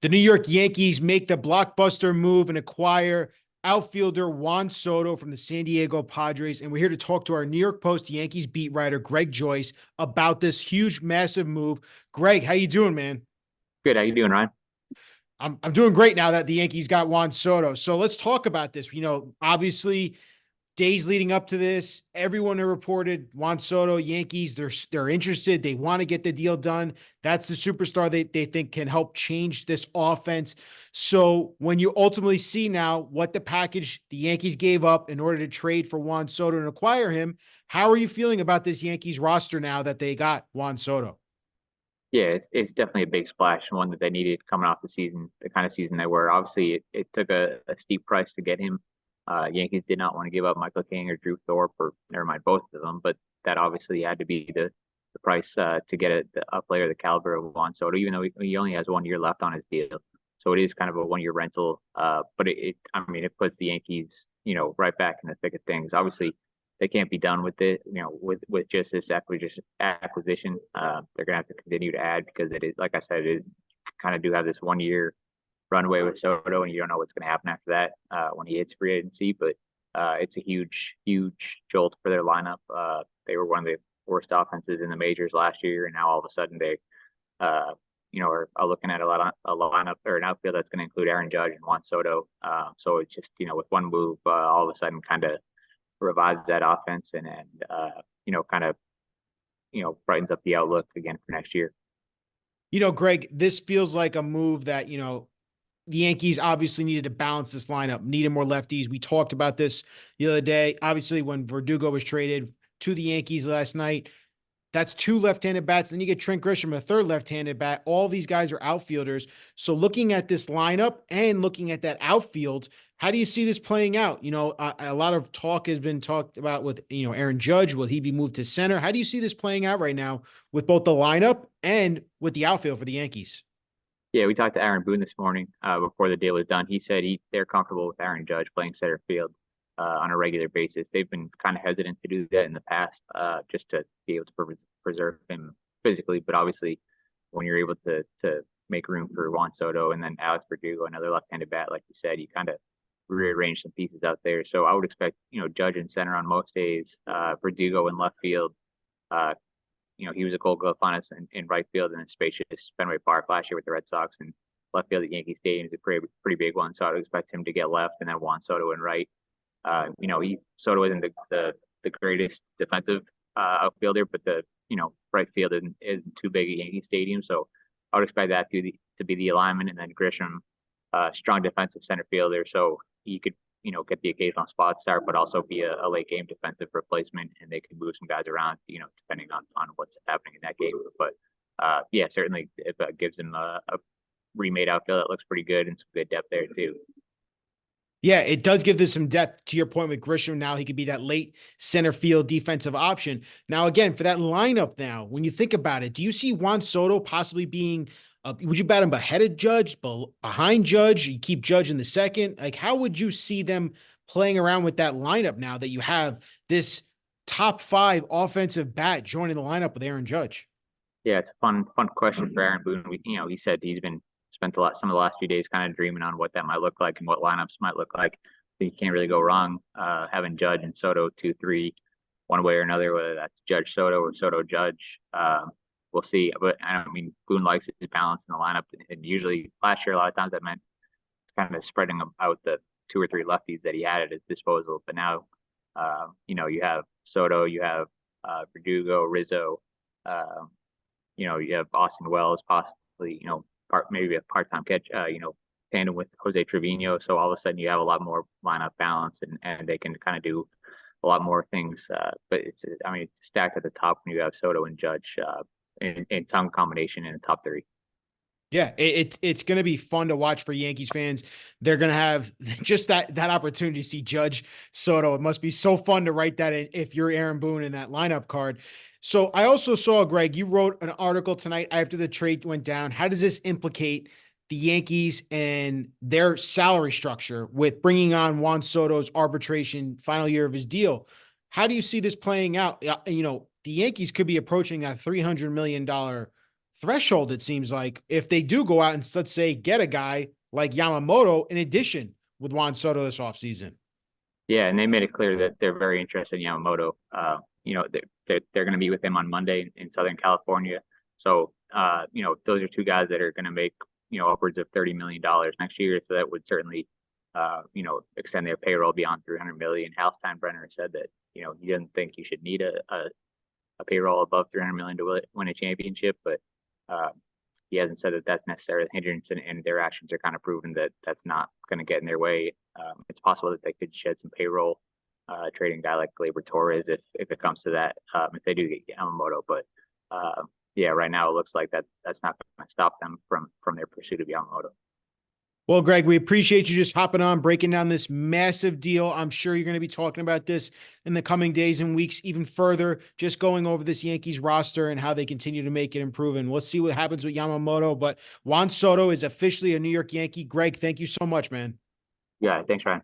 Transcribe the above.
The New York Yankees make the blockbuster move and acquire outfielder Juan Soto from the San Diego Padres. And we're here to talk to our New York Post Yankees beat writer, Greg Joyce, about this huge, massive move. Greg, how you doing, man? Good. How you doing, Ryan? I'm doing great now that the Yankees got Juan Soto. So let's talk about this. Obviously, days leading up to this, everyone who reported Juan Soto, Yankees, they're interested. They want to get the deal done. That's the superstar they think can help change this offense. So when you ultimately see now what the package the Yankees gave up in order to trade for Juan Soto and acquire him, how are you feeling about this Yankees roster now that they got Juan Soto? Yeah, it's definitely a big splash, and one that they needed coming off the season, the kind of season they were. Obviously, it took a steep price to get him. Yankees did not want to give up Michael King or Drew Thorpe, or never mind both of them, but that obviously had to be the price to get a player the caliber of Juan Soto, even though he only has 1 year left on his deal. So it is kind of a 1 year rental. But I mean, it puts the Yankees, right back in the thick of things. Obviously, they can't be done with it, with just this acquisition. They're gonna have to continue to add because it is, like I said, it kind of do have this 1 year runway with Soto, and you don't know what's gonna happen after that when he hits free agency. But it's a huge, huge jolt for their lineup. They were one of the worst offenses in the majors last year, and now all of a sudden they, are looking at a lineup or an outfield that's going to include Aaron Judge and Juan Soto. So it's just, with one move, all of a sudden kind of revives that offense and kind of brightens up the outlook again for next year. Greg, this feels like a move that, the Yankees obviously needed to balance this lineup, needed more lefties. We talked about this the other day. Obviously, when Verdugo was traded to the Yankees last night, that's two left-handed bats. Then you get Trent Grisham, a third left-handed bat. All these guys are outfielders. So looking at this lineup and looking at that outfield, how do you see this playing out? A lot of talk has been talked about with, Aaron Judge. Will he be moved to center? How do you see this playing out right now with both the lineup and with the outfield for the Yankees? Yeah, we talked to Aaron Boone this morning before the deal was done. He said they're comfortable with Aaron Judge playing center field on a regular basis. They've been kind of hesitant to do that in the past, just to be able to preserve him physically. But obviously, when you're able to make room for Juan Soto and then Alex Verdugo, another left-handed bat, like you said, you kind of rearrange some pieces out there. So I would expect Judge in center on most days, Verdugo in left field. Uh, he was a Gold Glove finalist in right field in a spacious Fenway Park last year with the Red Sox, and left field at Yankee Stadium is a pretty big one. So I would expect him to get left and then Juan Soto in right. Soto isn't the greatest defensive outfielder, but the right field isn't too big at Yankee Stadium, so I would expect that to be the alignment, and then Grisham, strong defensive center fielder, so he could get the occasional spot start, but also be a late game defensive replacement, and they can move some guys around, depending on what's happening in that game. But yeah, certainly it gives him a remade outfield that looks pretty good and some good depth there too. Yeah, it does give this some depth to your point with Grisham. Now he could be that late center field defensive option. Now, again, for that lineup now, when you think about it, do you see Juan Soto possibly being, would you bat him ahead of Judge, behind Judge? You keep Judge in the second? Like, how would you see them playing around with that lineup now that you have this top five offensive bat joining the lineup with Aaron Judge? Yeah, it's a fun question for Aaron Boone. He said he's been spent some of the last few days kind of dreaming on what that might look like and what lineups might look like. I think you can't really go wrong having Judge and Soto 2-3 one way or another, whether that's Judge Soto or Soto Judge. We'll see. But I mean, Boone likes his balance in the lineup, and usually last year a lot of times that meant kind of spreading out the two or three lefties that he had at his disposal. But now, you have Soto, you have Verdugo, Rizzo, you have Austin Wells, possibly, maybe a part-time catch, tandem with Jose Trevino. So all of a sudden you have a lot more lineup balance, and they can kind of do a lot more things. But it's stacked at the top when you have Soto and Judge in some combination in the top three. Yeah, it's going to be fun to watch for Yankees fans. They're going to have just that opportunity to see Judge Soto. It must be so fun to write that in if you're Aaron Boone in that lineup card. So I also saw, Greg, you wrote an article tonight after the trade went down. How does this implicate the Yankees and their salary structure with bringing on Juan Soto's arbitration final year of his deal? How do you see this playing out? The Yankees could be approaching that $300 million threshold, it seems like, if they do go out and, let's say, get a guy like Yamamoto in addition with Juan Soto this offseason. Yeah, and they made it clear that they're very interested in Yamamoto. They're going to meet with him on Monday in Southern California. So, those are two guys that are going to make, upwards of $30 million next year. So that would certainly, extend their payroll beyond 300 million. Hal Steinbrenner said that, he doesn't think you should need a payroll above 300 million to win a championship, but he hasn't said that that's necessarily a hindrance, and their actions are kind of proven that that's not going to get in their way. It's possible that they could shed some payroll, trading a guy like Gleyber Torres if it comes to that, if they do get Yamamoto. But yeah, right now it looks like that's not going to stop them from their pursuit of Yamamoto. Well, Greg, we appreciate you just hopping on, breaking down this massive deal. I'm sure you're going to be talking about this in the coming days and weeks even further, just going over this Yankees roster and how they continue to make it improve. And we'll see what happens with Yamamoto. But Juan Soto is officially a New York Yankee. Greg, thank you so much, man. Yeah, thanks, Ryan.